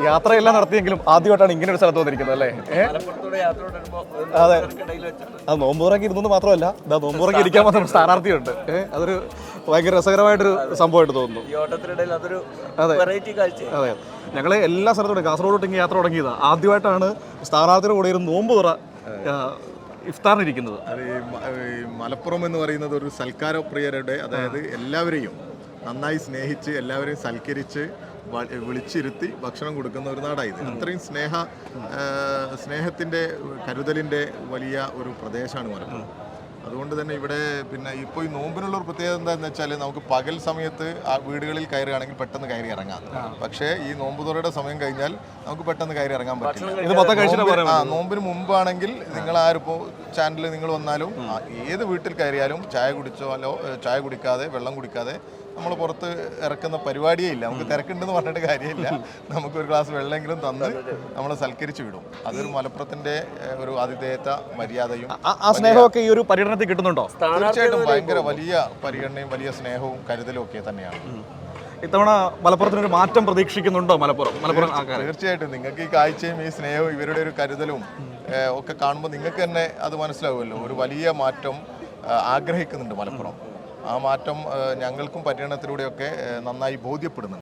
യാത്രയെല്ലാം നടത്തിയെങ്കിലും ആദ്യമായിട്ടാണ് ഇങ്ങനെ ഒരു സ്ഥലത്ത് വന്നിരിക്കുന്നത് അല്ലേ? അതെ, അത് നോമ്പുറക്കി ഇരുന്നത് മാത്രമല്ല, നോമ്പുറക്കി ഇരിക്കാൻ മാത്രം സ്ഥാനാർത്ഥിയുണ്ട്. അതൊരു ഭയങ്കര രസകരമായിട്ടൊരു സംഭവമായിട്ട് തോന്നുന്നു. അതെ അതെ, ഞങ്ങൾ എല്ലാ സ്ഥലത്തോടെ കാസർഗോഡ് തൊട്ട് യാത്ര തുടങ്ങിയതാണ്. ആദ്യമായിട്ടാണ് സ്ഥാനാർത്ഥിയുടെ കൂടെ ഒരു നോമ്പ് തുറ ഇഫ്താറിനിരിക്കുന്നത്. അത് ഈ മലപ്പുറം എന്ന് പറയുന്നത് ഒരു സൽക്കാരപ്രിയരുടെ, അതായത് എല്ലാവരെയും നന്നായി സ്നേഹിച്ച് എല്ലാവരെയും സൽക്കരിച്ച് വിളിച്ചിരുത്തി ഭക്ഷണം കൊടുക്കുന്ന ഒരു നാടായത്. അത്രയും സ്നേഹത്തിൻ്റെ കരുതലിൻ്റെ വലിയ ഒരു പ്രദേശമാണ് മലപ്പുറം. അതുകൊണ്ട് തന്നെ ഇവിടെ പിന്നെ ഇപ്പോൾ ഈ നോമ്പിനുള്ള ഒരു പ്രത്യേകത എന്താണെന്ന് വെച്ചാൽ, നമുക്ക് പകൽ സമയത്ത് ആ വീടുകളിൽ കയറുകയാണെങ്കിൽ പെട്ടെന്ന് കയറി ഇറങ്ങാം. പക്ഷേ ഈ നോമ്പ് തുറയുടെ സമയം കഴിഞ്ഞാൽ നമുക്ക് പെട്ടെന്ന് കയറി ഇറങ്ങാൻ പറ്റില്ല. നോമ്പിന് മുമ്പാണെങ്കിൽ നിങ്ങൾ ആരിപ്പോൾ ചാനലിൽ നിങ്ങൾ വന്നാലും ഏത് വീട്ടിൽ കയറിയാലും ചായ കുടിച്ചാലോ ചായ കുടിക്കാതെ വെള്ളം കുടിക്കാതെ നമ്മൾ പുറത്ത് ഇറക്കുന്ന പരിപാടിയേ ഇല്ല. നമുക്ക് തിരക്കുണ്ടെന്ന് പറഞ്ഞിട്ട് കാര്യമില്ല. നമുക്കൊരു ഗ്ലാസ് വെള്ളമെങ്കിലും തന്ന് നമ്മളെ സൽക്കരിച്ച് വിടും. അതൊരു മലപ്പുറത്തിന്റെ ഒരു ആതിഥേയത്വ മര്യാദയും ആ സ്നേഹമൊക്കെ ഈ ഒരു പര്യടനത്തിൽ കിട്ടുന്നുണ്ടോ? തീർച്ചയായിട്ടും ഭയങ്കര വലിയ പരിഗണനയും വലിയ സ്നേഹവും കരുതലും ഒക്കെ തന്നെയാണ്. ഇത്തവണ മലപ്പുറത്തിനൊരു മാറ്റം പ്രതീക്ഷിക്കുന്നുണ്ടോ? മലപ്പുറം തീർച്ചയായിട്ടും നിങ്ങൾക്ക് ഈ കാഴ്ചയും ഈ സ്നേഹവും ഇവരുടെ ഒരു കരുതലും ഒക്കെ കാണുമ്പോൾ നിങ്ങൾക്ക് തന്നെ അത് മനസ്സിലാവുമല്ലോ. ഒരു വലിയ മാറ്റം ആഗ്രഹിക്കുന്നുണ്ട് മലപ്പുറം. ആ മാറ്റം ഞങ്ങൾക്കും പര്യടനത്തിലൂടെയൊക്കെ നന്നായി ബോധ്യപ്പെടുന്നുണ്ട്.